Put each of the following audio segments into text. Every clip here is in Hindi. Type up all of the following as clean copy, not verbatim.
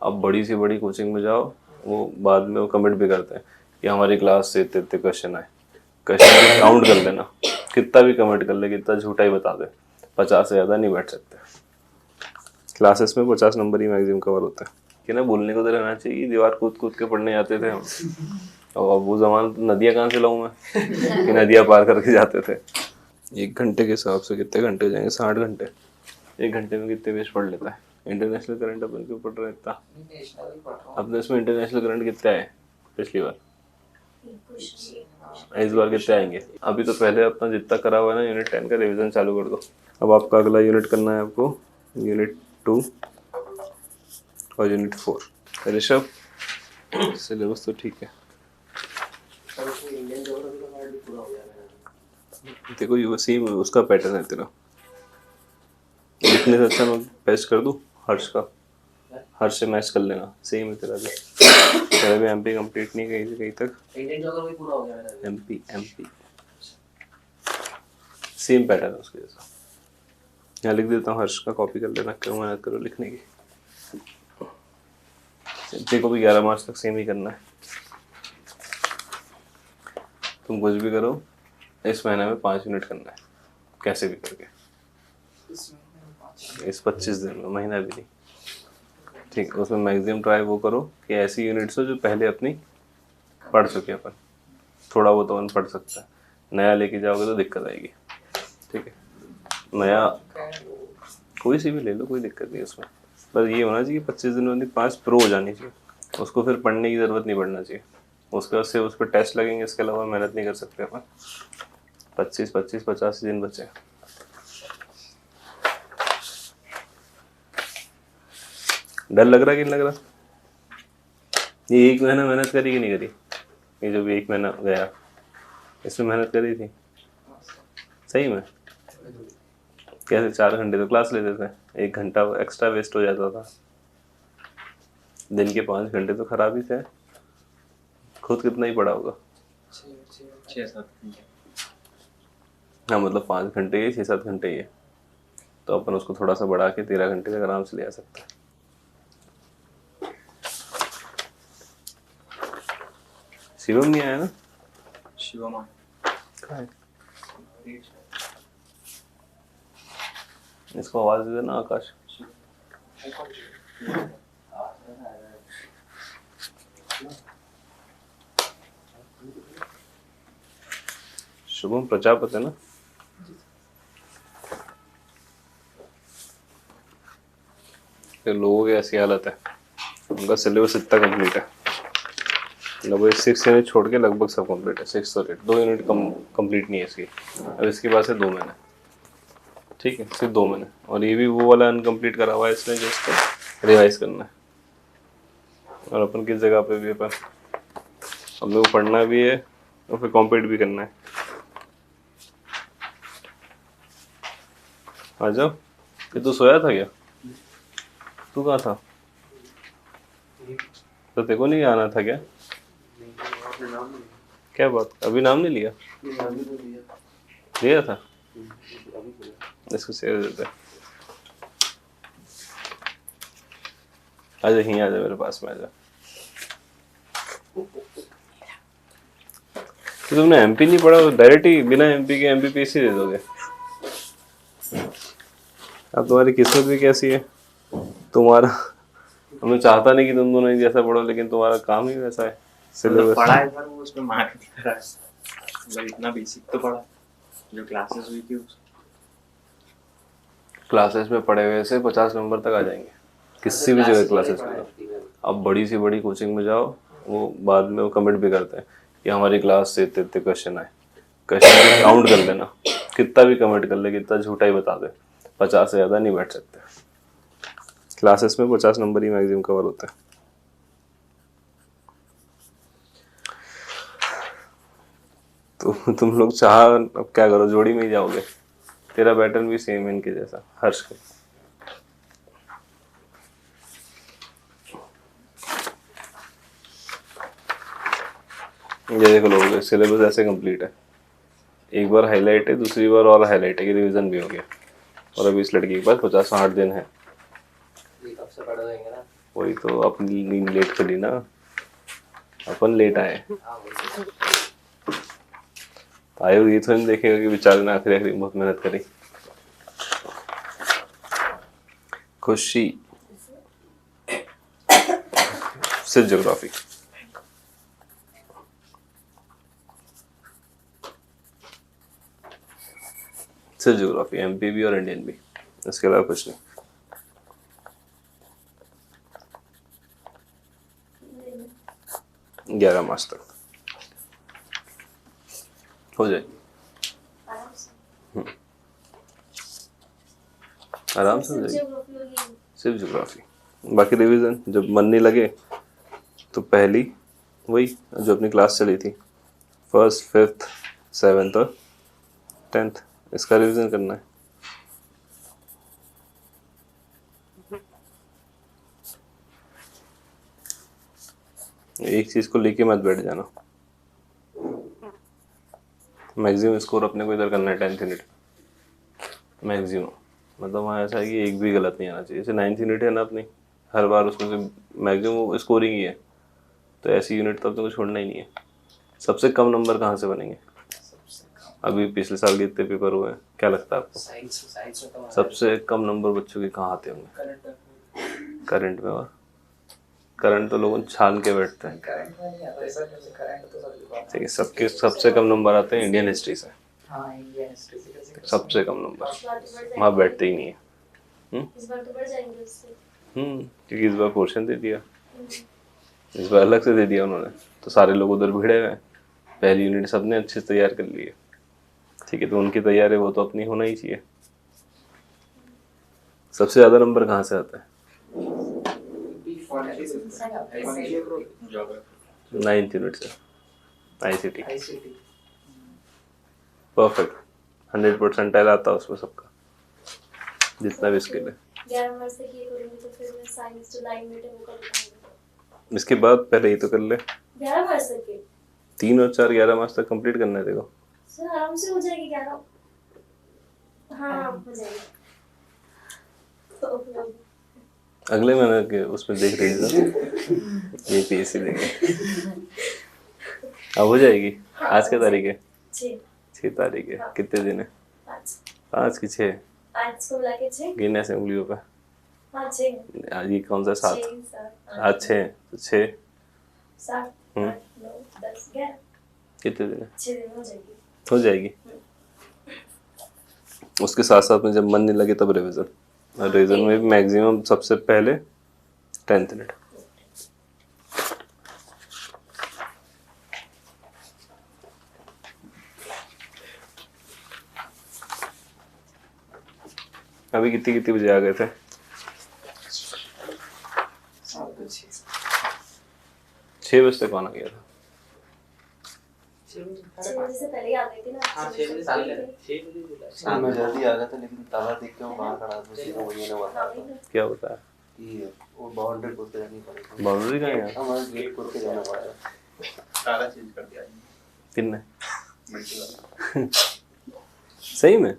अब बड़ी से बड़ी कोचिंग में जाओ, वो बाद में वो कमेंट भी करते हैं कि हमारी क्लास से इतने इतने क्वेश्चन आए। क्वेश्चन काउंट कर लेना, कितना भी कमेंट कर ले, कितना झूठा ही बता दे, 50 से ज़्यादा नहीं बैठ सकते। क्लासेस में 50 नंबर ही मैक्सिमम कवर होता है कि ना, बोलने को तो रहना चाहिए। दीवार कूद कूद के पढ़ने जाते थे हम, और अब वो जमाना तो नदियाँ कहाँ से लाऊं मैं कि नदियाँ पार करके जाते थे। 1 घंटे के हिसाब से कितने घंटे हो जाएंगे? 60 घंटे। 1 घंटे में कितने पेज पढ़ लेता है? इंटरनेशनल करंट अपन क्यों पढ़ रहे इतना? अपने इसमें इंटरनेशनल करंट कितने आए पिछली बार? इस बार कितने आएंगे? अभी तो पहले अपना जितना करा हुआ है ना, यूनिट 10 का रिवीजन चालू कर दो। अब आपका अगला यूनिट करना है आपको यूनिट 2 और यूनिट 4। ऋषभ, सिलेबस तो ठीक है। देखो ये सेम उसका पैटर्न है तेरा। लिखने से अच्छा मैं पेस्ट कर दूं हर्ष का, हर्ष से मैच कर लेना, सेम है तेरा भी। तेरा भी एमपी कंप्लीट नहीं कहीं से कहीं तक। एमपी सेम पैटर्न है उसके जैसा। यहाँ लिख देता हूँ, हर्ष का कॉपी कर लेना, क्यों मेहनत करो लिखने की। देखो भी 11 मार्च तक सेम ही करना है। तुम कुछ भी करो, इस महीने में 5 यूनिट करना है कैसे भी करके, इस 25 दिन में, महीना भी नहीं, ठीक। उसमें मैक्सिमम ट्राई वो करो कि ऐसी यूनिट्स हो जो पहले अपनी पढ़ चुके अपन, थोड़ा बहुत अपन पढ़ सकता है। नया लेके जाओगे तो दिक्कत आएगी, ठीक है। नया कोई सी भी ले लो, कोई दिक्कत नहीं उसमें, बस ये होना चाहिए 25 दिन में 5 प्रो हो जानी चाहिए। उसको फिर पढ़ने की ज़रूरत नहीं पड़ना चाहिए, उसके बाद से उस पर टेस्ट लगेंगे, इसके अलावा मेहनत नहीं कर सकते अपन। 25 दिन बचे। डर लग रहा कि नहीं लग रहा? ये 1 महीना मेहनत करी कि नहीं करी? ये जो भी 1 महीना गया इसमें मेहनत करी थी सही में? कैसे? 4 घंटे तो क्लास लेते थे, 1 घंटा एक्स्ट्रा वेस्ट हो जाता था। दिन के 5 घंटे तो खराब ही थे। खुद कितना ही पढ़ा होगा? 6-7 घंटे। हाँ मतलब 5 घंटे ही, 6-7 घंटे ही है, तो अपन उसको थोड़ा सा बढ़ा के 13 घंटे तक आराम से ले आ सकते हैं। शिवम नहीं आया ना? शिवम कहाँ है? इसको आवाज दे देना आकाश। शुभम प्रजापति है ना? लोगों की ऐसी हालत है, उनका सिलेबस इतना कंप्लीट है, लगभग 6 यूनिट छोड़ के लगभग सब कंप्लीट है। 6 तो 2 यूनिट कंप्लीट नहीं है इसकी। अब इसके पास है 2 महीने, ठीक है, सिर्फ 2 महीने। और ये भी वो वाला अनकम्प्लीट करा हुआ है इसने जो इसको रिवाइज करना है। और अपन किस जगह पे भी अपन अपने को पढ़ना भी है और फिर कॉम्पीट भी करना है। आ जाओ। ये तू सोया था क्या? तू कहाँ था? तो तेरे को नहीं आना था क्या? क्या बात, अभी नाम नहीं लिया? लिया था? इसको शेयर देते। आजा यहीं, आजा मेरे पास में आजा। तो तुमने एमपी नहीं पढ़ा, डायरेक्ट ही बिना एमपी के एमपीपीएससी दे दोगे? अब तुम्हारी किस्मत भी कैसी है, तुम्हारा मैं चाहता नहीं कि तुम दोनों एक जैसा पढ़ो, लेकिन तुम्हारा काम ही वैसा है। सिलेबस पढ़ा है पर वो उसमें मार्क नहीं करा है, मतलब इतना बेसिक तो पढ़ा जो क्लासेस हुई थी। क्लासेस में पढ़े हुए से 50 नंबर तक आ जाएंगे किसी भी जगह क्लासेस में। अब बड़ी से बड़ी कोचिंग में जाओ, वो बाद में वो कमेंट भी करते हैं कि हमारी क्लास से इतने इतने क्वेश्चन आए। क्वेश्चन काउंट कर लेना, कितना भी कमेंट कर ले, कितना झूठा ही बता दे, 50 से ज़्यादा नहीं बैठ सकते। क्लासेस में 50 नंबर ही मैक्सिमम कवर होता है। तो तुम लोग चाह अब क्या करो, जोड़ी में ही जाओगे। तेरा पैटर्न भी सेम है इनके जैसा, हर्ष का। ये देखो लोगों, सिलेबस ऐसे कंप्लीट है, एक बार हाईलाइट है, दूसरी बार और हाईलाइट है कि रिवीजन भी हो गया। और अभी इस लड़की के पास 50-60 दिन है। कब से पढ़ देंगे ना? वही तो अपनी नींद लेट करी ना, अपन लेट आए। हाँ वही आए ये तो नहीं देखेगा कि बेचारे ने आखिरी आखिरी बहुत मेहनत करी। खुशी सिर्फ ज्योग्राफी। सिर्फ ज्योग्राफी, एमपी भी और इंडियन भी, इसके अलावा कुछ नहीं। नहीं, 11 मार्च तक हो जाएगी आराम से। आराम से हो सिर्फ जाएगी। ज्योग्राफी होगी। सिर्फ ज्योग्राफी, बाकी रिवीजन जब मन नहीं लगे तो पहली वही जो अपनी क्लास चली थी, फर्स्ट, फिफ्थ, सेवेंथ और 10th, इसका रिवीजन करना है। एक चीज को लेके मत बैठ जाना। मैक्सिमम स्कोर अपने को इधर करना है 10th यूनिट मैक्सिमम, मतलब वहाँ ऐसा है कि एक भी गलत नहीं आना चाहिए। जैसे 9th यूनिट है ना अपनी, हर बार उसमें से मैक्सिमम स्कोरिंग ही है, तो ऐसी यूनिट तो अपने को छोड़ना ही नहीं है। सबसे कम नंबर कहाँ से बनेंगे? सबसे कम अभी पिछले साल के इतने पेपर हुए हैं, क्या लगता है आपको साइंस में तो सबसे कम नंबर बच्चों के कहाँ आते होंगे? करंट में। और करंट तो लोगों छान के बैठते हैं। करंट में नहीं आता ऐसा, जैसे करंट तो सभी को आता ठीक है, सबके सबसे कम नंबर आते हैं इंडियन हिस्ट्री से, है। हाँ इंडियन हिस्ट्री से कैसे सबसे कम नंबर, इस बार तो बढ़ वहाँ जाएंगे। बैठते ही नहीं है। इस बार तो बढ़ जाएंगे उससे। क्योंकि इस बार पोर्शन दे दिया, हम्म, इस बार अलग से दे दिया उन्होंने, तो सारे लोग उधर भिड़े हुए हैं। पहली यूनिट सबने अच्छे से तैयार कर ली है, ठीक है, तो उनकी तैयारी वो तो अपनी होना ही चाहिए। सबसे ज़्यादा नंबर कहाँ से आता है? 9th यूनिट से, आईसीटी आईसीटी परफेक्ट 100% आता है उसमें सबका, जितना भी स्किल है। 11 मार्च तक ये करूंगी तो फिर मैं साइंस जो 9 मिनट है वो कर पाऊंगी। इसके बाद पहले ये तो कर ले, 11 मार्च तक के 3 और 4 11 मार्च तक कंप्लीट करना है देखो। सर आराम से हो जाएगी 11। हाँ हो जाएगी। तो अगले महीने के उसमें देख रही है ये पीएससी देंगे। अब हो जाएगी। आज क्या तारीख है? 6 तारीख है। कितने दिन है? 5 की 6? आज को मिला के 6। गिने से उंगलियों पे। हाँ 6। आज ये कौन सा 7? 6 7 आज 6 तो 6 7 8 9 10 11। कितने दिन है? 6 दिन में हो जाएगी। हो जाएगी। उसके साथ साथ में जब मन नहीं लगे तब रिवीजन, और रिवीजन में मैक्सिमम सबसे पहले 10th यूनिट। अभी कितनी बजे आ गए थे? 6 बजे तक कौन आ गया था? 6 बजे से पहले ही आ गई थी ना। हाँ 6 बजे पहले 6 बजे बोला। हाँ, मैं जल्दी आ गया था, लेकिन तवा देख के वो बाहर खड़ा था, उसी को वही ने हाँ, बताया वही ना। क्या होता है? कि वो बाउंड्री खोद के जानी पड़ेगी। बाउंड्री कहाँ है? हमारा गेट खोद के जाना पड़ेगा। ताला चेंज कर दिया किन्ने? मिल्की वाला। सही में?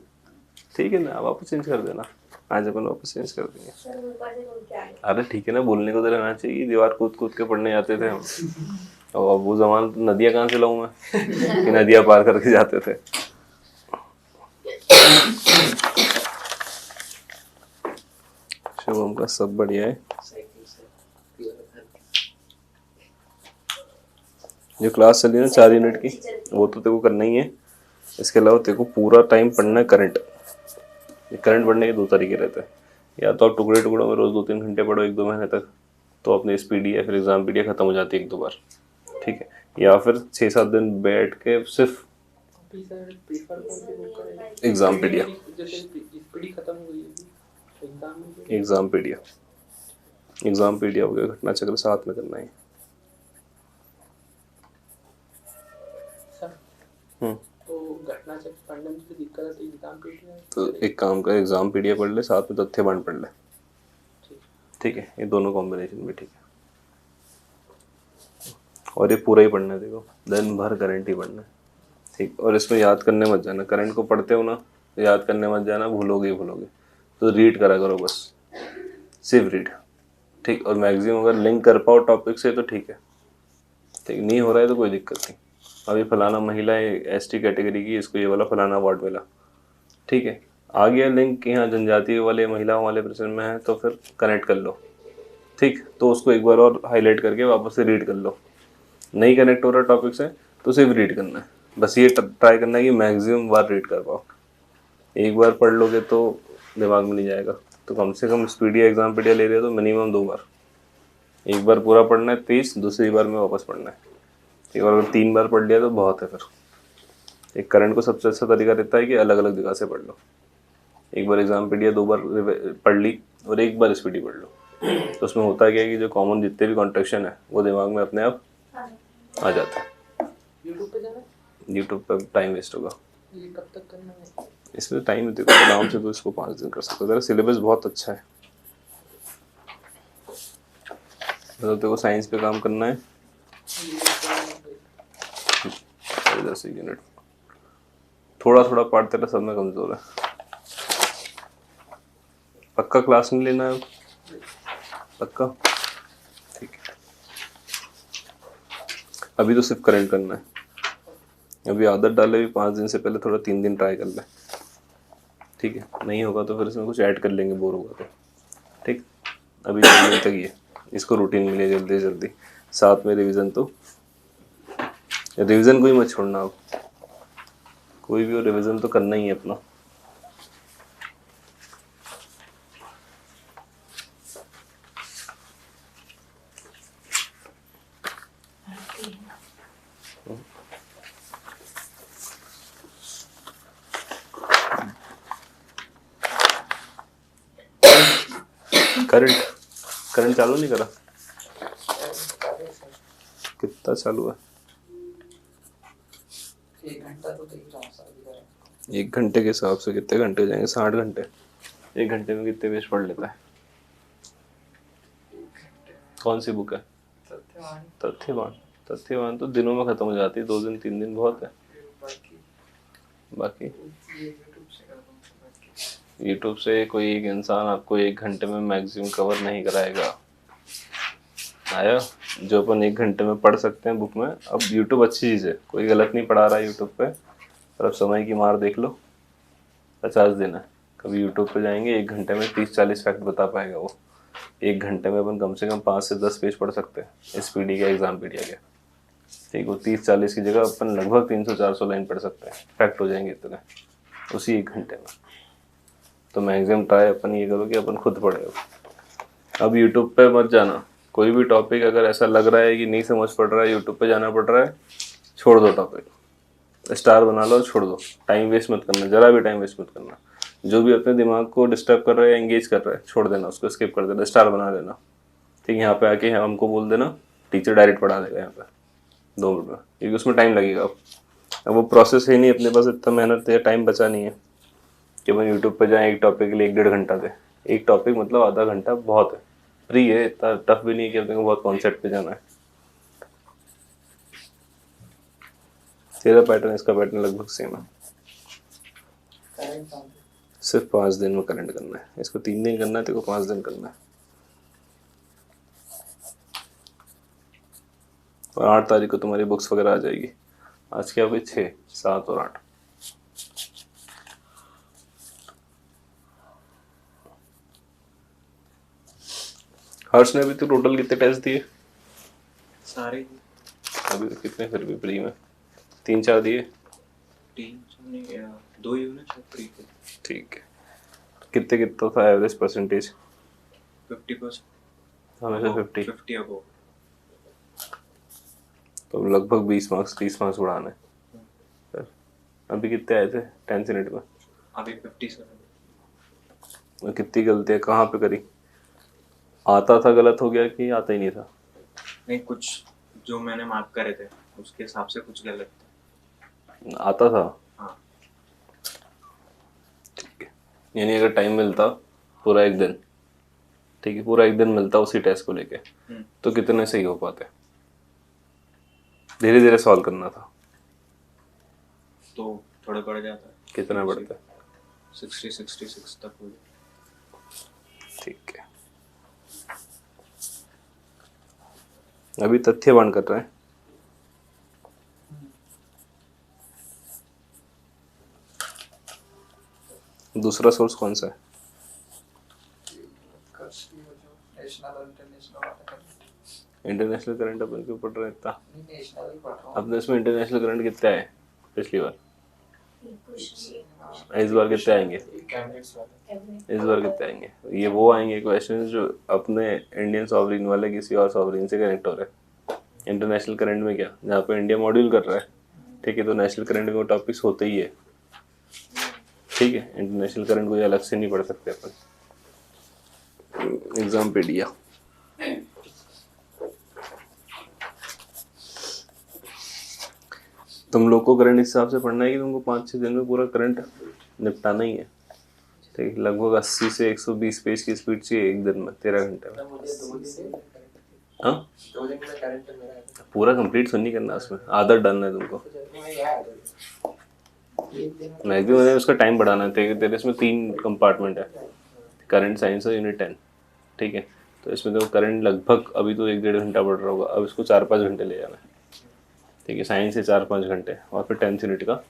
ठीक है ना, वापस चेंज कर देना। आज अपन वापस चेंज कर देंगे। सर मेरे पास बोल के आए। अरे ठीक है ना, बोलने को तो रहना चाहिए। दीवार कूद कूद के पढ़ने जाते थे हम, और वो जमाना तो नदियाँ कहाँ से लाऊं मैं कि नदियाँ पार करके जाते थे। शुभम का सब बढ़िया है। साइकिल से जो क्लास चली ना 4 यूनिट की, वो तो तेरे को करना ही है। इसके अलावा तेरे को पूरा टाइम पढ़ना है करंट। करंट पढ़ने के 2 तरीके रहते हैं, या तो आप टुकड़े टुकड़ों में रोज 2-3 घंटे पढ़ो 1-2 महीने तक, तो अपनी स्पीडी या फिर एग्जाम पीडी खत्म हो जाती है 1-2 बार, ठीक है। या फिर 6-7 दिन बैठ के सिर्फ एग्जाम पीडिया, एग्जाम पीडिया हो गया, घटना चक्र साथ में करना है। तो घटना चक्र पढ़ने में तो दिक्कत आती है, एग्जाम पीरियड तो एक काम कर, एग्जाम पीडिया पढ़ ले, साथ में तथ्य बांध पढ़ ले, ठीक है। ये दोनों कॉम्बिनेशन में ठीक है। और ये पूरा ही पढ़ना है देखो, दिन भर करंट ही पढ़ना है, ठीक। और इसमें याद करने मत जाना, करंट को पढ़ते हो ना, याद करने मत जाना, भूलोगे ही भूलोगे। तो रीड करा करो बस, सिर्फ रीड, ठीक, और मैक्सिमम अगर लिंक कर पाओ टॉपिक से तो ठीक है, ठीक, नहीं हो रहा है तो कोई दिक्कत नहीं। अभी फलाना महिला है एसटी कैटेगरी की, इसको ये वाला फलाना अवार्ड मिला, ठीक है, आ गया लिंक यहाँ जनजातीय वाले महिलाओं वाले प्रश्न में है, तो फिर कनेक्ट कर लो, ठीक, तो उसको एक बार और हाईलाइट करके वापस से रीड कर लो। नहीं कनेक्ट हो रहा टॉपिक से तो सिर्फ रीड करना है, बस ये ट्राई करना है कि मैक्सिमम बार रीड कर पाओ। एक बार पढ़ लोगे तो दिमाग में नहीं जाएगा, तो कम से कम स्पीडिया एग्जाम पीडिया ले रहे हो तो मिनिमम 2 बार, एक बार पूरा पढ़ना है 30, दूसरी बार में वापस पढ़ना है, एक बार अगर 3 बार पढ़ लिया तो बहुत है। फिर एक करंट को सबसे अच्छा तरीका रहता है कि अलग अलग जगह से पढ़ लो, एक बार एग्जाम पीडिया 2 बार पढ़ ली और एक बार स्पीडी पढ़ लो, तो उसमें होता क्या है कि जो कॉमन जितने भी कॉन्ट्रेक्शन है वो दिमाग में अपने आप आ जाता है। यूट्यूब पे जाना है? यूट्यूब पर टाइम वेस्ट होगा, ये कब तक करना है? इसमें टाइम देखो आराम से, तो इसको 5 दिन कर सकते हो, तेरा सिलेबस बहुत अच्छा है। मतलब तेरे को साइंस पे काम करना है 10 यूनिट, थोड़ा थोड़ा पार्ट तेरा सब में कमजोर है, पक्का क्लास नहीं लेना है पक्का, ठीक है। अभी तो सिर्फ करंट करना है, अभी आदत डाले भी 5 दिन से पहले थोड़ा 3 दिन ट्राई कर ले, ठीक है, नहीं होगा तो फिर इसमें कुछ ऐड कर लेंगे बोर होगा तो, ठीक। अभी 3 दिन तक ये इसको रूटीन मिले जल्दी जल्दी, साथ में रिवीजन, तो रिवीजन को ही मत छोड़ना, अब कोई भी हो रिवीजन तो करना ही है अपना। करंट करंट चालू नहीं करा, कितना चालू है? 1 घंटा तो देख रहा हूँ शादी का। 1 घंटे के हिसाब से कितने घंटे हो जाएंगे? 60 घंटे। 1 घंटे में कितने पेज पढ़ लेता है? कौन सी बुक है? सत्यवान। तथ्यवान। तथ्यवान तो दिनों में खत्म हो जाती है, 2 दिन 3 दिन बहुत है। बाकी यूट्यूब से कोई एक इंसान आपको 1 घंटे में मैक्सिमम कवर नहीं कराएगा। आया जो अपन 1 घंटे में पढ़ सकते हैं बुक में। अब यूट्यूब अच्छी चीज़ है, कोई गलत नहीं पढ़ा रहा है यूट्यूब पे, पर अब समय की मार देख लो। 50 दिन है, कभी यूट्यूब पे जाएंगे 1 घंटे में 30-40 फैक्ट बता पाएगा वो। 1 घंटे में अपन कम से कम 5 से 10 पेज पढ़ सकते हैं इस पीडी के, एग्जाम पीडी के, ठीक। वो 30-40 की जगह अपन लगभग 300-400 लाइन पढ़ सकते हैं, फैक्ट हो जाएंगे इतने उसी 1 घंटे में। तो मैक्सिमम ट्राई अपन ये करो कि अपन खुद पढ़े। अब यूट्यूब पे मत जाना, कोई भी टॉपिक अगर ऐसा लग रहा है कि नहीं समझ पड़ रहा है, यूट्यूब पे जाना पड़ रहा है, छोड़ दो टॉपिक, स्टार बना लो, छोड़ दो। टाइम वेस्ट मत करना, जरा भी टाइम वेस्ट मत करना। जो भी अपने दिमाग को डिस्टर्ब कर रहा है, एंगेज कर रहा है, छोड़ देना, उसको स्किप कर देना, स्टार बना देना, ठीक। यहाँ पे आके हमको बोल देना, टीचर डायरेक्ट पढ़ा देगा यहाँ पे 2 मिनट में, क्योंकि उसमें टाइम लगेगा। अब वो प्रोसेस है नहीं, अपने पास इतना मेहनत या टाइम बचा नहीं है कि मैं यूट्यूब पे जाएँ एक टॉपिक के लिए 1-1.5 घंटा दे। एक टॉपिक मतलब आधा घंटा बहुत है, फ्री है, इतना टफ भी नहीं कि अपने को बहुत कॉन्सेप्ट पे जाना है। तेरा पैटर्न इसका पैटर्न लगभग सेम है, सिर्फ 5 दिन में करंट करना है। इसको 3 दिन करना है, तेरे को 5 दिन करना है। और 8 तारीख को तुम्हारी बुक्स वगैरह आ जाएगी। आज क्या हो गई? 6, 7 और 8। हर्ष ने अभी तो टोटल कितने टेस्ट दिए? सारे अभी तो कितने फिर भी प्री में? 3-4 दिए? 2 ही होना चाहिए प्री के। ठीक है। कितने कितना था एवरेज परसेंटेज? 50%। हमेशा 50 अबो। तो लगभग 20 मार्क्स 30 मार्क्स उड़ाने। फिर अभी कितने आए थे 10th यूनिट में? अभी 57। और कितनी गलतियाँ कहाँ पे करी? आता था गलत हो गया कि आता ही नहीं था? नहीं, कुछ जो मैंने मार्क करे थे उसके हिसाब से कुछ गलत था। आता था? हाँ। ठीक है। यानी अगर टाइम मिलता पूरा 1 दिन, ठीक है, पूरा 1 दिन मिलता उसी टेस्ट को लेके, तो कितने सही हो पाते? धीरे धीरे सॉल्व करना था तो थोड़ा बढ़ जाता है। कितना बढ़ता है? 60-66 तक हो जाए। ठीक है। अभी तथ्यवान कर रहे हैं। दूसरा सोर्स कौन सा है? नेशनल और इंटरनेशनल वाला करंट। इंटरनेशनल करंट अपन क्यों पढ़ रहे हैं इतना? नहीं, नेशनल ही पढ़ रहा हूँ। अपने इसमें इंटरनेशनल करंट कितना है पिछली बार? क्वेश्चन इस बार कितने आएंगे? कैंडिडेट्स वाले इस बार कितने आएंगे? ये वो आएंगे क्वेश्चन जो अपने इंडियन सॉवरिन वाले किसी और सॉवरिन से कनेक्ट हो रहे हैं। इंटरनेशनल करंट में क्या, जहाँ पे इंडिया मॉड्यूल कर रहा है, ठीक है, तो नेशनल करंट में वो टॉपिक्स होते ही है, ठीक है। इंटरनेशनल करंट कोई अलग से नहीं पढ़ सकते अपन। एग्जाम पे दिया तुम लोग को करंट इस हिसाब से पढ़ना है कि तुमको 5-6 दिन में पूरा करंट निपटाना ही है, ठीक है। लगभग 80 से 120 पेज की स्पीड चाहिए एक दिन में, 13 घंटे में। मुझे 2 दिन में हाँ, 2 दिन में करंट मेरा है। पूरा कंप्लीट सुन नहीं करना, उसमें आदत डालना है तुमको। मैं याद एक दिन में मैक्सिमम मैंने उसका टाइम बढ़ाना है। तेरे इसमें 3 कंपार्टमेंट है, करंट, साइंस और यूनिट 10, ठीक है। तो इसमें तो करंट लगभग अभी तो 1-1.5 घंटा बढ़ रहा होगा, अब इसको 4-5 घंटे ले जाना है, ठीक है। साइंस से 4-5 घंटे, और फिर 10th यूनिट का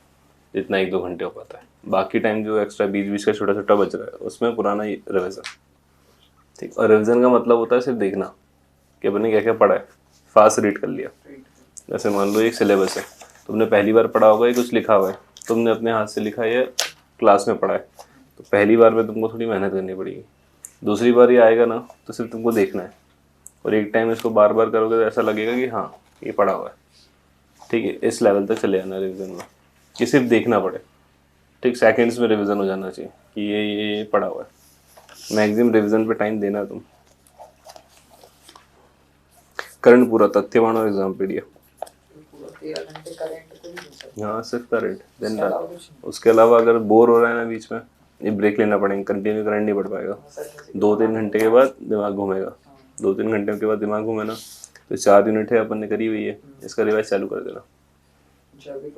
जितना 1-2 घंटे हो पाता है। बाकी टाइम जो एक्स्ट्रा बीच का छोटा छोटा बच रहा है उसमें पुराना रिविजन, ठीक। और रिविजन का मतलब होता है सिर्फ देखना कि अपने क्या क्या पढ़ा है, फास्ट रीड कर लिया। जैसे मान लो एक सिलेबस है, तुमने पहली बार पढ़ा होगा, ये कुछ लिखा हुआ है, तुमने अपने हाथ से लिखा है या क्लास में पढ़ा है, तो पहली बार में तुमको थोड़ी मेहनत करनी पड़ेगी। दूसरी बार ये आएगा ना तो सिर्फ तुमको देखना है, और एक टाइम इसको बार बार करोगे तो ऐसा लगेगा कि हाँ ये पढ़ा हुआ है, ठीक है। इस लेवल तक चले जाना रिविजन में कि सिर्फ देखना पड़े, ठीक। सेकंड्स में रिवीजन हो जाना चाहिए कि ये पढ़ा हुआ है। मैक्सिमम रिवीजन पे टाइम देना तुम। करंट पूरा तथ्यवान और एग्जाम पीडिया, पूरा 13 घंटे करंट को ही नहीं सकता। हाँ सिर्फ करंट दिन उसके रात। अलावा कुछ नहीं। उसके अलावा अगर बोर हो रहा है ना बीच में, ये ब्रेक लेना पड़ेगा, कंटिन्यू करंट नहीं पढ़ पाएगा। 2-3 घंटे के बाद दिमाग घूमेगा, 2-3 घंटे के बाद दिमाग घूमे ना, तो 4 यूनिट है अपन ने करी हुई है, इसका रिवाइज चालू कर देना। जो अभी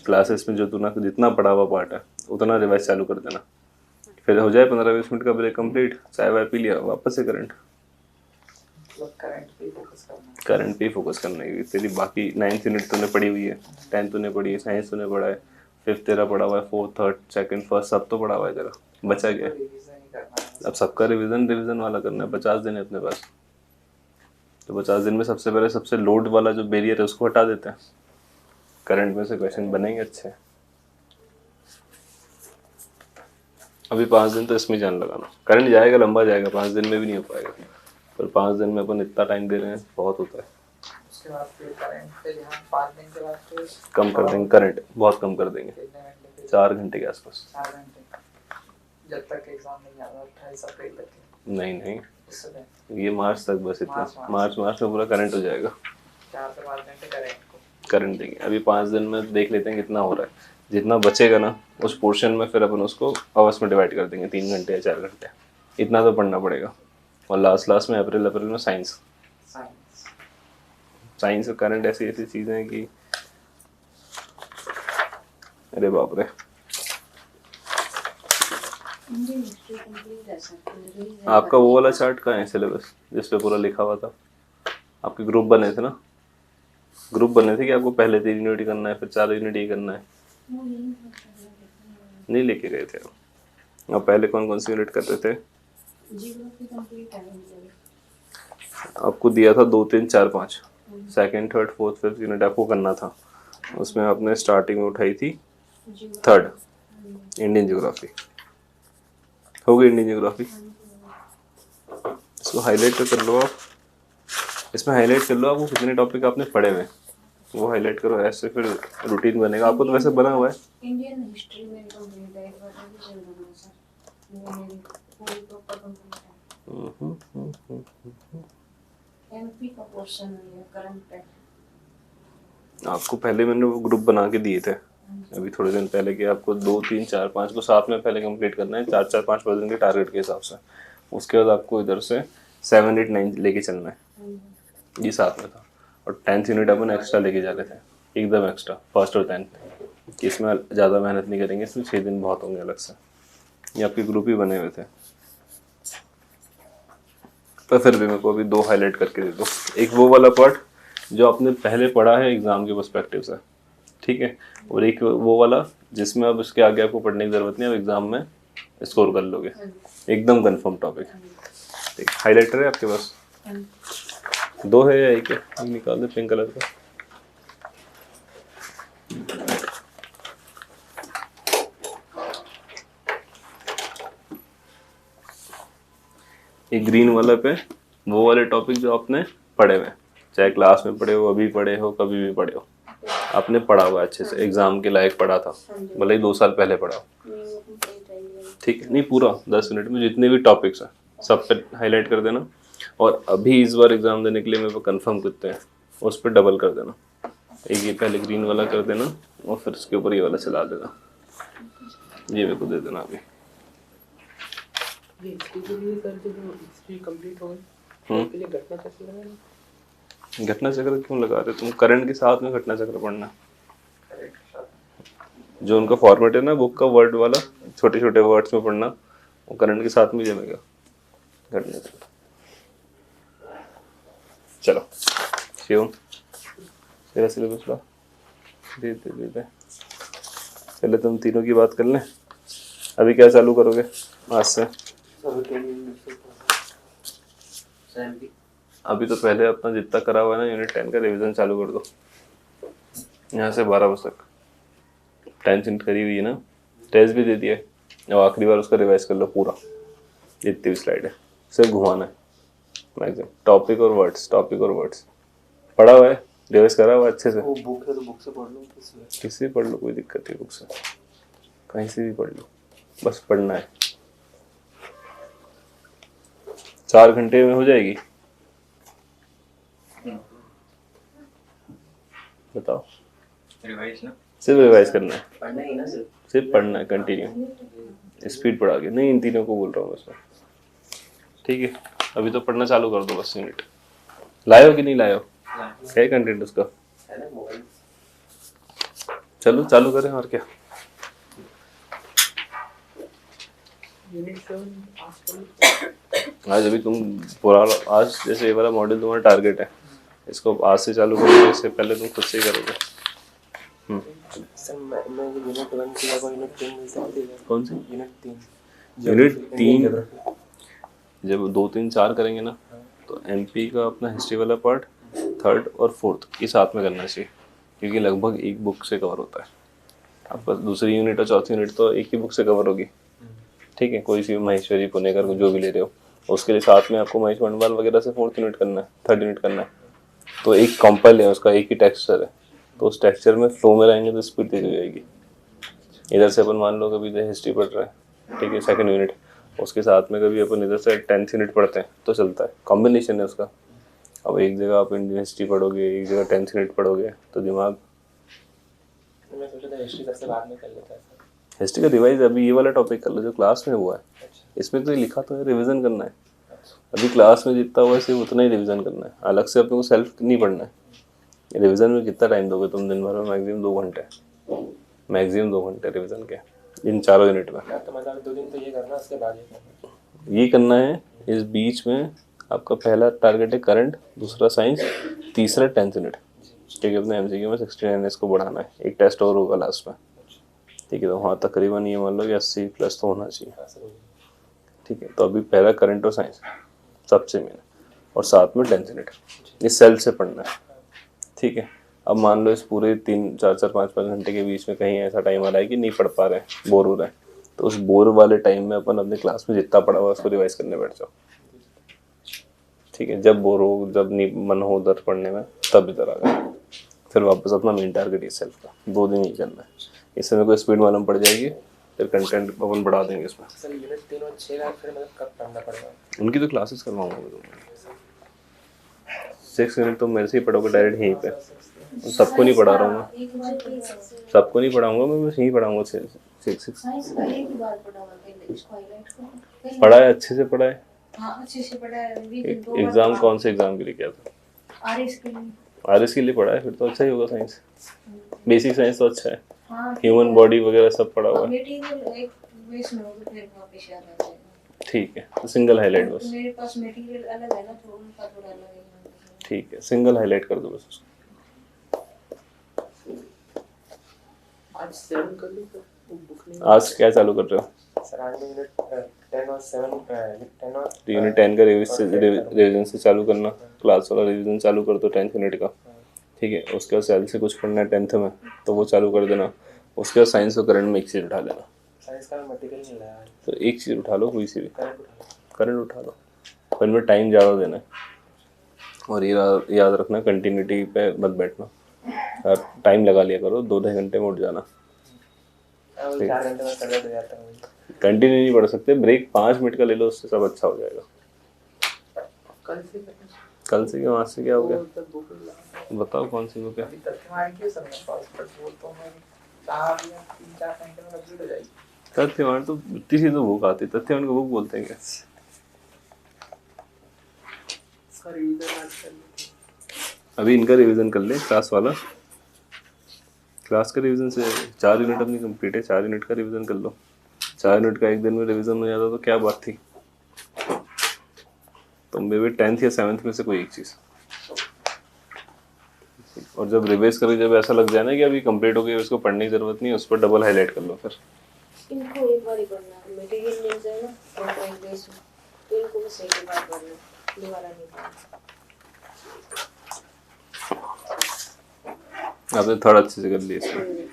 क्लासेस में जो तूने जितना पढ़ा हुआ पार्ट है उतना रिवाइज चालू कर देना, फिर हो जाए 15-20 मिनट का ब्रेक कंप्लीट, चाय वाय पी लिया, वापस से करंट। मतलब करंट पे फोकस करना है। करंट पे फोकस करना है। तेरी बाकी 9th यूनिट तूने पढ़ी हुई है, 10th तूने पढ़ी है, साइंस तूने पढ़ा है, 5th तेरा पढ़ा हुआ है, 4th, 3rd, 2nd, 1st सब तो पढ़ा हुआ है तेरा, बचा क्या है? रिवीजन ही करना है। अब सबका रिवीजन वाला करना है। 50 दिन है अपने पास, तो 50 दिन में सबसे पहले सबसे लोड वाला जो बैरियर है उसको हटा देते हैं। करंट में से क्वेश्चन बनेंगे अच्छे। अभी 5 दिन तो इसमें जान लगाना। करंट जाएगा, लंबा जाएगा, 5 दिन में भी नहीं हो पाएगा, पर 5 दिन में अपन इतना टाइम दे रहे हैं, बहुत होता है। उसके बाद फिर करंट पे ध्यान 5 दिन के बाद फिर कम कर देंगे, करंट बहुत कम कर देंगे, कितने घंटे पे? 4 घंटे के आसपास। 4 घंटे, जब तक एग्जाम नहीं आता 28 अप्रैल तक के। नहीं, उससे पहले ये मार्च तक बस इतना, मार्च में पूरा करंट हो जाएगा। 4 से 5 घंटे करंट को। करंट देंगे। अभी 5 दिन में देख लेते हैं कितना हो रहा है, जितना बचेगा ना उस पोर्शन में फिर अपन उसको आवर्स में डिवाइड कर देंगे, 3 घंटे या 4 घंटे, इतना तो पढ़ना पड़ेगा। और लास्ट में अप्रैल में साइंस और करंट ऐसी चीज़ें हैं कि अरे बाप रे। आपका वो वाला चार्ट कहाँ है सिलेबस जिस पे पूरा लिखा हुआ था? आपके ग्रुप बने थे ना, ग्रुप बने थे कि आपको पहले 3 यूनिट ही करना है फिर 4 यूनिट ही करना है? नहीं लेके गए थे आप पहले कौन कौन सी यूनिट कर रहे थे? आपको दिया था 2, 3, 4, 5, 2nd, 3rd, 4th, 5th unit आपको करना था। उसमें आपने स्टार्टिंग में उठाई थी 3rd इंडियन ज्योग्राफी। हो गई इंडियन ज्योग्राफी। इसको हाईलाइट तो कर लो आप, इसमें हाईलाइट कर लो आपको कितने टॉपिक आपने पढ़े हुए, वो हाईलाइट करो, ऐसे फिर रूटीन बनेगा। आपको तो वैसे बना हुआ है। इंडियन हिस्ट्री में कंप्लीट है, एक बार भी चल रहा है सर, वो मेरी पूरी प्रॉपर कंप्लीट है। एमपी का पोर्शन है, करंट है। आपको पहले मैंने वो ग्रुप बना के दिए थे अभी थोड़े दिन पहले कि आपको 2, 3, 4, 5 को साथ में पहले कंप्लीट करना है, 4, 5% के टारगेट के हिसाब से। उसके बाद आपको इधर से 7, 8, 9 लेके चलना है, ये साथ में था। और 10th यूनिट अपन एक्स्ट्रा लेके जा रहे थे, एकदम एक्स्ट्रा, 1st और 10th। इसमें ज़्यादा मेहनत नहीं करेंगे, इसमें 6 दिन बहुत होंगे अलग से। ये आपके ग्रुप ही बने हुए थे, पर फिर भी मेरे को अभी 2 हाईलाइट करके दे दो। एक वो वाला पार्ट जो आपने पहले पढ़ा है एग्जाम के पर्सपेक्टिव से, ठीक है, और एक वो वाला जिसमें अब इसके आगे आपको पढ़ने की जरूरत नहीं, अब एग्जाम में स्कोर कर लोगे, एकदम कंफर्म टॉपिक। ठीक, हाइलाइटर है आपके पास? दो है या एक है? एक निकाल दे पिंक कलर का। एक ग्रीन वाला पे वो वाले टॉपिक जो आपने पढ़े हुए, चाहे क्लास में पढ़े हो, अभी पढ़े हो, कभी भी पढ़े हो, आपने पढ़ा हुआ अच्छे से, एग्जाम के लायक पढ़ा था, भले ही 2 साल पहले पढ़ा हो, ठीक है, नहीं पूरा 10 मिनट में जितने भी टॉपिक्स हैं सब पे हाईलाइट कर देना। और अभी इस बार एग्जाम देने के लिए मेरे को कंफर्म करते हैं, उस पर डबल कर देना। एक ये पहले ग्रीन वाला कर देना और फिर उसके ऊपर ये वाला चला देना, ये मेरे को दे देना अभी। ये हिस्ट्री के लिए सर जो हिस्ट्री कंप्लीट हो गई उसके लिए घटना चक्र लगाना। घटना चक्र क्यों लगा रहे तुम? करंट के साथ में घटना चक्र पढ़ना, जो उनका फॉर्मेट है ना बुक का, वर्ड वाला, छोटे छोटे वर्ड्स में पढ़ना, वो करंट के साथ में जमेगा घटना चक्र। चलो शिवम तेरा सिलेबस ला दे दे दे दे। पहले तुम तीनों की बात कर लें। अभी क्या चालू करोगे आज से? अभी तो पहले अपना जितना करा हुआ है ना यूनिट 10 का रिवीजन चालू कर दो, यहाँ से 12 बजे तक। 10 यूनिट करी हुई है ना, टेस्ट भी दे दिया है, अब आखिरी बार उसका रिवाइज कर लो पूरा, जितनी भी स्लाइड है सिर्फ घुमाना है मैक्सिमम। टॉपिक और वर्ड्स, टॉपिक और वर्ड्स पढ़ा हुआ है, रिवाइज करा हुआ है अच्छे से। वो बुक है तो बुक से पढ़ लो, किसी से पढ़ लो, कोई दिक्कत नहीं, बुक से कहीं से भी पढ़ लो, बस पढ़ना है। 4 घंटे में हो जाएगी, बताओ। रिवाइज ना, सिर्फ रिवाइज करना है, पढ़ना ही ना, सिर्फ पढ़ना है कंटिन्यू, स्पीड बढ़ा के नहीं, इन तीनों को बोल रहा हूँ बस मैं, ठीक है। अभी तो पढ़ना चालू कर दो बस। यूनिट लाए हो कि नहीं लाए हो? है कंटेंट उसका? चलो चालू करें, और क्या। यूनिट 7 आज अभी तुम पूरा, आज जैसे ये वाला मॉड्यूल तुम्हारा टारगेट है, इसको आज से चालू करोगे, इससे पहले तुम खुद से ही करोगे। सर मैं यूनिट 1 किया को यूनिट 3 में से देगा। कौन सी? यूनिट 3 जब 2 3 4 करेंगे ना, तो एमपी का अपना हिस्ट्री वाला पार्ट 3rd और 4th ये साथ में करना चाहिए, क्योंकि लगभग एक बुक से कवर होता है आपका। दूसरी यूनिट और चौथी यूनिट तो एक ही बुक से कवर होगी, ठीक है। कोई सी महेश्वरी पुणेकर जो भी ले रहे हो, उसके लिए साथ में आपको महेश मंडवाल वगैरह से 4th यूनिट करना है, 3rd यूनिट करना है। तो एक कंपाइल है उसका, एक ही टेक्सचर है, तो उस टेक्सचर में फ्लो में रहेंगे तो स्पीड तेज हो जाएगी। इधर से अपन मान लो कभी इधर हिस्ट्री पढ़ रहे हैं, ठीक है, 2nd यूनिट, उसके साथ में कभी अपन इधर से 10th यूनिट पढ़ते हैं तो चलता है, कॉम्बिनेशन है उसका। अब एक जगह आप इंडियन हिस्ट्री पढ़ोगे, एक जगह 10th यूनिट पढ़ोगे, तो दिमाग। मैं सोचा था हिस्ट्री सबसे बाद में कर लेता है सर। हिस्ट्री का रिवाइज अभी ये वाला टॉपिक कर लो जो क्लास में हुआ है, इसमें तो ये लिखा तो है, रिवीजन करना है। अभी क्लास में जितना हुआ है सिर्फ उतना ही रिवीजन करना है, अलग से अपने को सेल्फ नहीं पढ़ना है। रिवीजन में कितना टाइम दोगे तुम दिन भर में? मैक्सिमम 2 घंटे, मैक्सिमम 2 घंटे रिवीजन के, इन 4 यूनिट में। तो मतलब 2 दिन तो ये करना, उसके बाद ये करना है। इस बीच में आपका पहला टारगेट है करंट, दूसरा साइंस, तीसरा 10th यूनिट, क्योंकि अपने एमसीक्यू में 69 इसको बढ़ाना है, एक टेस्ट और होगा लास्ट में, ठीक है। तो वहाँ तकरीबन ये मान लो कि 80+ तो होना चाहिए, ठीक है। तो अभी पहला करंट और साइंस सबसे मेन, और साथ में 10th यूनिट, ये सेल्फ से पढ़ना है, ठीक है। अब मान लो इस पूरे 3 4 4 5 5 घंटे के बीच में कहीं ऐसा टाइम आ रहा है कि नहीं पढ़ पा रहे हैं, बोर हो रहे हैं, तो उस बोर वाले टाइम में अपन अपने क्लास में जितना पढ़ा हुआ उसको रिवाइज करने बैठ जाओ, ठीक है। जब बोर हो, जब नहीं मन हो उधर पढ़ने में, तब इधर आ गए, फिर वापस अपना मेन टारगेट ही सेल्फ का 2 दिन ही करना है। इससे मेरे को स्पीड मालूम पड़ जाएगी, फिर कंटेंट अपन बढ़ा देंगे इसमें। सर यूनिट 3 और 6 का फिर मतलब कब पढ़ना पड़ेगा? उनकी तो क्लासेस करवाऊंगा मैं तुम्हें। 6 यूनिट तो मेरे से ही पढ़ोगे डायरेक्ट यहीं पे, सबको नहीं पढ़ा रहा हूँ मैं, सबको नहीं पढ़ाऊंगा मैं, बस यहीं पढ़ाऊंगा। 6 साइंस का एक ही बार पढ़ा हुआ है, इसको हाईलाइट करो। पढ़ा है, अच्छे से पढ़ा है। हाँ अच्छे से पढ़ा है। वीक 2 बार एग्जाम कौन से एग्जाम के लिए किया था? आरएस के लिए। आरएस के लिए पढ़ा है, फिर तो अच्छा ही होगा। साइंस, बेसिक साइंस तो अच्छा है, हाँ ह्यूमन बॉडी वगैरह सब पढ़ा हुआ है, मटेरियल एक बेस में होगा, फिर वापस याद आ जाएगा। ठीक है। तो सिंगल हाईलाइट बस, मेरे पास मटेरियल अलग है ना, तो उनका थोड़ा अलग है। ठीक है, सिंगल हाईलाइट कर दो बस उसको। आज 7 कर लो तो वो बुक नहीं आज क्या चालू कर रहे हो? सर आगे यूनिट 10 और 7 10 और तो यूनिट 10 का रिवीजन से चालू करना, क्लास वाला रिवीजन चालू कर दो 10th यूनिट का, ठीक है। उसके बाद सेल से कुछ पढ़ना है 10th में तो वो चालू कर देना। उसके बाद साइंस और करंट में एक चीज़ उठा लेना। साइंस का मटेरियल नहीं लाया है, तो एक चीज़ उठा लो, कोई सी भी करंट उठा लो। करंट उठा लो, पर इनमें टाइम ज़्यादा देना है। और ये याद रखना, कंटिन्यूटी पे मत बैठना, टाइम लगा लिया करो, 2-2.5 घंटे में उठ जाना। अब 4 घंटे में कर दे जाता हूँ। कंटिन्यू नहीं पढ़ सकते, ब्रेक 5 मिनट का ले लो, उससे सब अच्छा हो जाएगा। कल से करना। कल से क्या, वहाँ से क्या हो गया? वो तब बुक ला बताओ कौन सी बुक है? अभी तक हमारी क्यों सर मेरे पास बट बोलता हूँ मैं 4 या 3-4 घंटे में कंप्लीट हो जाएगी। तथ्यवान तो इतनी सी तो बुक आती है, तथ्यवान को बुक बोलते हैं क्या? उसका रिवीजन आज कर लेते हैं। अभी इनका रिवीजन कर ले, क्लास वाला। क्लास का रिवीजन से 4 यूनिट अपनी कंप्लीट है, 4 यूनिट का रिवीजन कर लो। 4 यूनिट का एक दिन में रिवीजन हो जाता तो क्या बात थी। तो मे भी 10th या 7th में से कोई एक चीज़। और जब रिवाइज करो, जब ऐसा लग जाए ना कि अभी कंप्लीट हो गई, उसको पढ़ने की जरूरत नहीं है, उस पर डबल हाईलाइट कर लो फिर। इनको एक बार ही पढ़ना है, मटेरियल मिल जाए ना प्रोग्राम बेस में, तो इनको बस एक बार पढ़ना, दोबारा नहीं पढ़ना। आपने थोड़ा अच्छे से कर लिया इसमें। हाँ जी,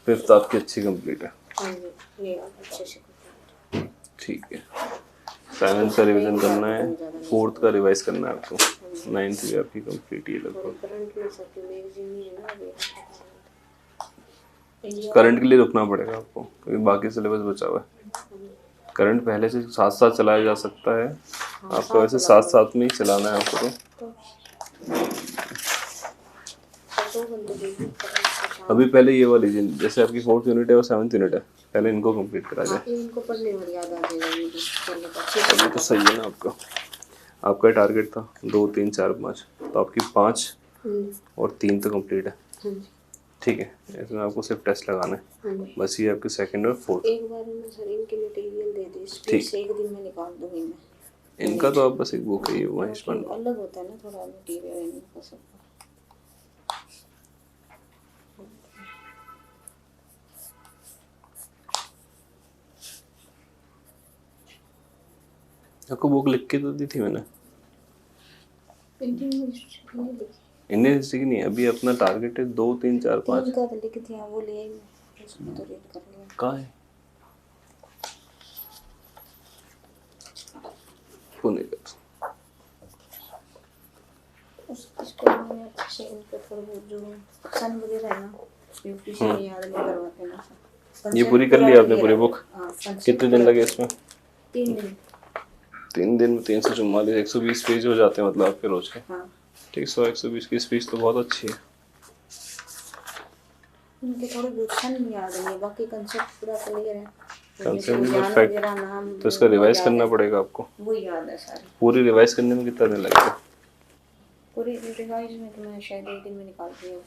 5th आपकी अच्छी कंप्लीट है, हाँ जी, ये अच्छे से करना है। ठीक है। 7th का रिवीजन करना है, 4th का रिवाइज करना है आपको, 9th भी आपकी कंप्लीट ही है और लगभग। करंट में सबके मैगजीन ही है ना अभी। करंट के लिए रुकना पड़ेगा आपको, क्योंकि बाकी सिलेबस बचा हुआ है। करंट पहले से साथ साथ चलाया जा सकता है, आपको वैसे साथ साथ में ही चलाना है आपको। अभी पहले ये वाली जैसे आपकी 4th यूनिट है और 7th यूनिट है, पहले इनको कंप्लीट करा जाए। इनको पढ़ने में याद आ जाएगा ये भी पढ़ने का। अभी तो सही है ना आपका। आपका टारगेट था 2, 3, 4, 5, तो आपकी 5 और 3 तो कंप्लीट है, हाँ जी, ठीक है। इसमें आपको सिर्फ टेस्ट लगाना है, हाँ जी। बस ये आपके 2nd और 4th। एक बार में सर इनके मटेरियल दे दे, स्पीड से एक दिन में निकाल दूंगी मैं। इनका तो आप बस एक बुक है, ये महेश पांडे। अलग होता है ना थोड़ा मटेरियल इनका सबका। आपको बुक लिख के तो दी थी मैंने। पेंटिंग में नहीं लिखी, इंडियन हिस्ट्री की नहीं, अभी अपना टारगेट है 2, 3, 4, 5। इनका तो लिखी थी, हाँ वो ले आई मैं, उसको तो रीड कर लिया। कहाँ है? पुणे का। इसको मैंने अच्छे से इनके थोड़ा बहुत जो सन वगैरह है ना, यूपी से याद नहीं करवाते ना सर। ये पूरी कर ली आपने पूरी बुक? हाँ, कितने दिन लगे इसमें? 3 दिन। 3 दिन में 344, 120 पेज हो जाते हैं मतलब आपके रोज के। हाँ, ठीक, 100-120 की स्पीच तो बहुत अच्छी है। इनके थोड़े बहुत सन नहीं याद है, बाकी कंसेप्ट पूरा क्लियर है। कंसेप्ट भी ज्ञान परफेक्ट, वगैरह नाम तो इसका रिवाइज करना पड़ेगा आपको। वो याद है सारे। पूरी रिवाइज करने में कितना दिन लगेगा? पूरी रिवाइज में तो मैं शायद 1 दिन में निकाल दी हूँ।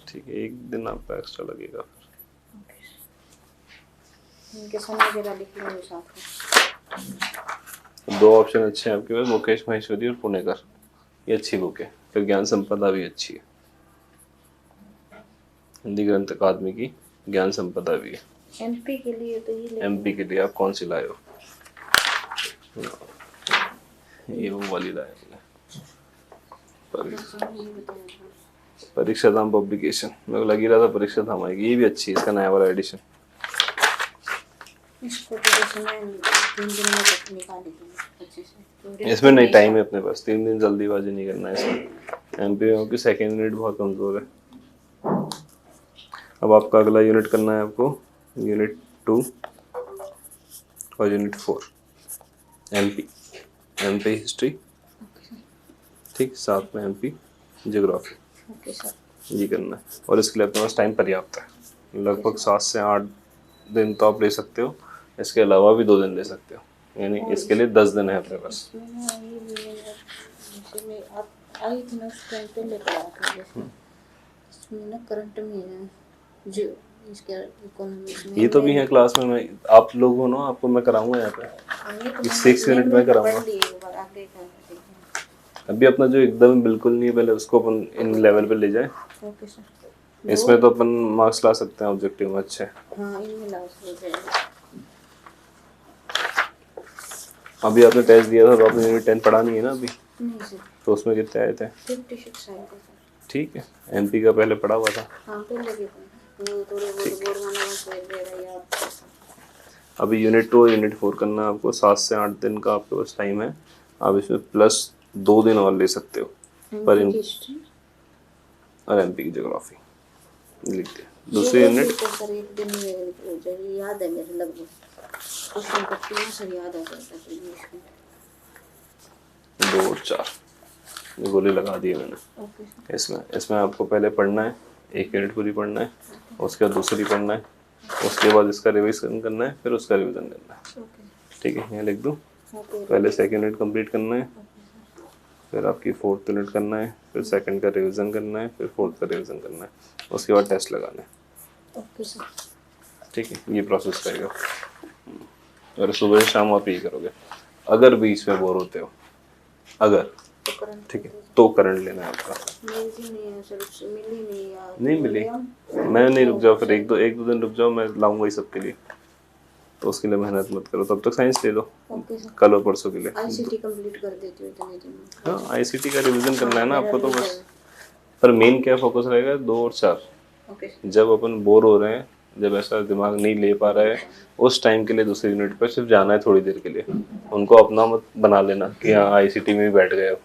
ठीक है, 1 दिन आपका एक्स्ट्रा लगेगा फिर। इनके सन वगैरह लिख लूँगी साथ में। 2 ऑप्शन अच्छे हैं आपके पास, मुकेश माहेश्वरी और पुणेकर, ये अच्छी बुक है। फिर ज्ञान संपदा भी अच्छी है, हिंदी ग्रंथ अकादमी की ज्ञान संपदा भी है। एमपी के लिए तो ये एमपी के लिए आप कौन सी लाए हो? ये वो वाली लाए हमने, परीक्षा धाम पब्लिकेशन। मेरे को लग ही रहा था परीक्षा धाम आएगी, ये भी अच्छी है, इसका नया वाला एडिशन। इसको तो जैसे मैं 3 दिन में तक निकाल लेती अच्छे से। इसमें नहीं, टाइम है अपने पास, 3 दिन जल्दीबाजी नहीं करना है इसमें। एमपी में की 2nd यूनिट बहुत कमजोर है। अब आपका अगला यूनिट करना है आपको, यूनिट 2 और यूनिट 4 एमपी हिस्ट्री, ठीक, साथ में एमपी ज्योग्राफी, ओके सर। ये करना है। और इसके लिए अपने पास टाइम पर्याप्त है, लगभग 7 से 8 दिन तो आप ले सकते हो, इसके अलावा भी 2 दिन ले सकते हो, यानी इसके लिए 10 दिन है अपने पास। जैसे मैं आप आई थी ना उस टाइम पे लेकर आया था, जैसे इसमें ना करंट में है जो इसके इकोनॉमिक्स में ये तो भी है क्लास में, मैं आप लोग हो ना, आपको मैं कराऊंगा यहाँ पे। 6 यूनिट में कराऊंगा। अभी अपना जो एकदम बिल्कुल नहीं है पहले उसको अपन इन लेवल पे ले जाए। Okay sir. इसमें तो अपन मार्क्स ला सकते हैं ऑब्जेक्टिव में अच्छे। हाँ इनमें लास्ट हो जाएगा। अभी आपने टेस्ट दिया था तो आपने यूनिट 10 पढ़ा नहीं है ना अभी, नहीं सर, तो उसमें कितने आए थे? 56 आए थे सर। ठीक है, एमपी का पहले पढ़ा हुआ था। हाँ पहले के थे, वो थोड़े बहुत बोर्ड वाला फिर दे रहा याद। अभी यूनिट 2 यूनिट 4 करना है आपको, 7 से 8 दिन का आपके पास टाइम है। आप इसमें प्लस 2 दिन और ले सकते हो पर इन हिस्ट्री और एमपी की ज्योग्राफी लिख दिया। दूसरी यूनिट तो सर एक दिन में हो जाएगी, याद है मेरे लगभग क्वेश्चन करती हूँ सर, याद आ जाता है प्रीवियस में। 2 और 4 ये गोली लगा दी है मैंने। Okay sir. इसमें आपको पहले पढ़ना है, 1 यूनिट पूरी पढ़ना है, उसके बाद दूसरी पढ़ना है, उसके बाद इसका रिवीजन करना है, फिर उसका रिवीजन करना है। ओके ठीक है, यहाँ लिख दूँ। ओके पहले 2nd यूनिट कंप्लीट करना है, फिर आपकी 4th यूनिट करना है, फिर 2nd का रिवीजन करना है, फिर 4th का रिवीजन करना है, उसके बाद टेस्ट लगाना है। Okay sir. ठीक है, ये प्रोसेस रहेगा और सुबह शाम आप यही करोगे। अगर बीच में बोर होते हो, अगर तो करंट ठीक है तो करंट लेना है आपका। मिलती नहीं है सर, उससे मिली नहीं यार। नहीं मिली, मैं नहीं रुक जाओ, फिर एक दो दिन रुक जाओ, मैं लाऊंगा ही सबके लिए। तो उसके लिए मेहनत मत करो, तब तक साइंस ले लो ओके सर। कल और परसों के लिए। आईसीटी कंप्लीट कर देती हूँ इतने दिन में। हाँ, आईसीटी का रिवीजन करना है ना आपको तो बस। पर मेन क्या फोकस रहेगा, 2 और 4। ओके जब अपन बोर हो रहे हैं, जब ऐसा दिमाग नहीं ले पा रहा है, उस टाइम के लिए दूसरी यूनिट पर सिर्फ जाना है थोड़ी देर के लिए। उनको अपना मत बना लेना कि हाँ आईसीटी में भी बैठ गए हो।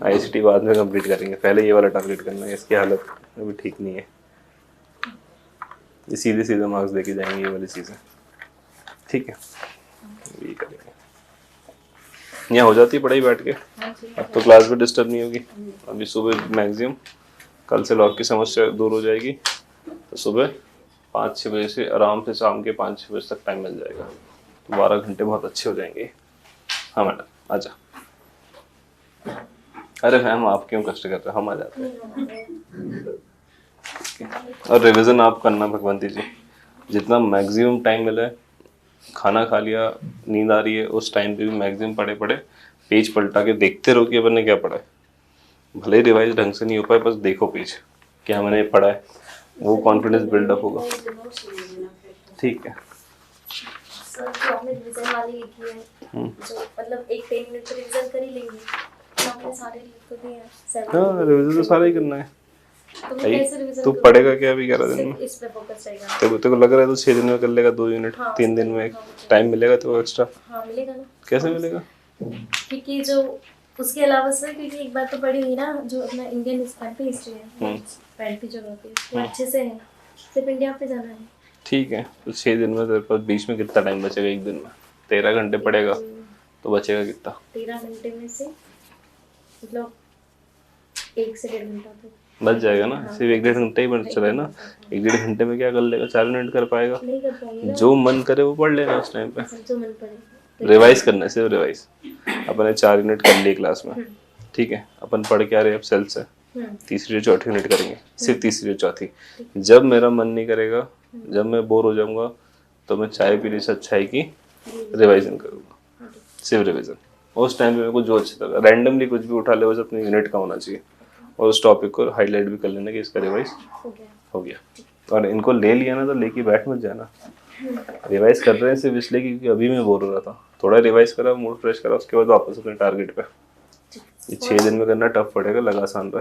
आईसीटी बाद में कंप्लीट करेंगे, पहले ये वाला टारगेट करना है। इसकी हालत अभी ठीक नहीं है, ये सीधे सीधे मार्क्स देके जाएंगे ये वाली चीज़ें। ठीक है, ये करेंगे। यहाँ हो जाती है पढ़ाई बैठ के, अब तो क्लास भी डिस्टर्ब नहीं होगी। अभी सुबह मैक्सिमम, कल से लॉग की समस्या दूर हो जाएगी, तो सुबह 5-6 बजे से आराम से शाम के 5-6 बजे तक टाइम मिल जाएगा, तो 12 घंटे बहुत अच्छे हो जाएंगे। हाँ मैडम आजा। अरे मैम आप क्यों कष्ट कर रहे हो, हम आ जाते हैं। और रिवीजन आप करना भगवंती जी, जितना मैक्सिमम टाइम मिले। खाना खा लिया, नींद आ रही है, उस टाइम पे भी मैक्सिमम पढ़े पेज पलटा के देखते रहो कि अपन ने क्या पढ़ा है। भले रिवाइज ढंग से नहीं हो पाए, बस देखो पेज क्या मैंने पढ़ा है, वो कॉन्फिडेंस बिल्डअप होगा। ठीक है, सर जो आपने रिवीजन वाली लिखी है, जो मतलब एक 10 मिनट रिवीजन कर ही लेंगे, तो आपने सारे लिख तो दिए हैं 7 हाँ रिवीजन तो सारा ही करना है। तो मैं कैसे रिवीजन तू करूं? पढ़ेगा क्या अभी 11 दिन में? सिर्फ इस पे फोकस रहेगा। तेरे को लग रहा है तो 6 दिन में कर लेगा 2 यूनिट, हाँ, 3 दिन में टाइम मिलेगा तो एक्स्ट्रा? हाँ मिलेगा ना, कैसे मिलेगा? क्योंकि जो उसके अलावा सर, क्योंकि एक बार तो पढ़ी हुई ना, जो अपना इंडियन हिस्ट्री है, पैंट की ज्योग्राफी, वो अच्छे से है, सिर्फ इंडिया पे जाना है। ठीक है, तो 6 दिन में तेरे पास बीच में कितना टाइम बचेगा? एक दिन में 13 घंटे पड़ेगा तो बचेगा कितना? 13 घंटे में से मतलब 1 से 1.5 घंटा तो बच जाएगा ना। सिर्फ 1-1.5 घंटे ही बच रहा है ना। 1-1.5 घंटे में क्या कर लेगा? 4 यूनिट कर पाएगा? नहीं कर पाएंगे ना। जो मन करे वो पढ़ लेना उस टाइम पे। जो मन पड़े रिवाइज करना है, सिर्फ रिवाइज। अपने 4 यूनिट कर लिए क्लास में, ठीक है। अपन पढ़ के आ रहे हैं अब सेल्फ से, तीसरी और चौथी यूनिट करेंगे, सिर्फ तीसरी और चौथी। जब मेरा मन नहीं करेगा, जब मैं बोर हो जाऊंगा, तो मैं चाय पीने से अच्छा है कि रिवाइजन करूंगा, सिर्फ रिविजन। उस टाइम पे मेरे को जो अच्छा लगा, रैंडमली कुछ भी उठा ले, बस अपनी यूनिट का होना चाहिए, और उस टॉपिक को हाईलाइट भी कर लेना कि इसका रिवाइज हो गया। और इनको ले लिया ना तो लेके बैठ मत जाना। रिवाइज कर रहे हैं सिर्फ इसलिए क्योंकि अभी मैं बोर हो रहा था, थोड़ा रिवाइज करा, मूड फ्रेश करा, उसके बाद वापस अपने टारगेट पे। ये 6 दिन में करना टफ पड़ेगा, लगा आसान पे।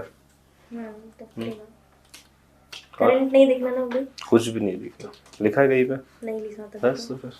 करंट नहीं देखना ना अभी, कुछ भी नहीं लिखना, लिखा है कहीं पे? नहीं लिखा था बस तो फिर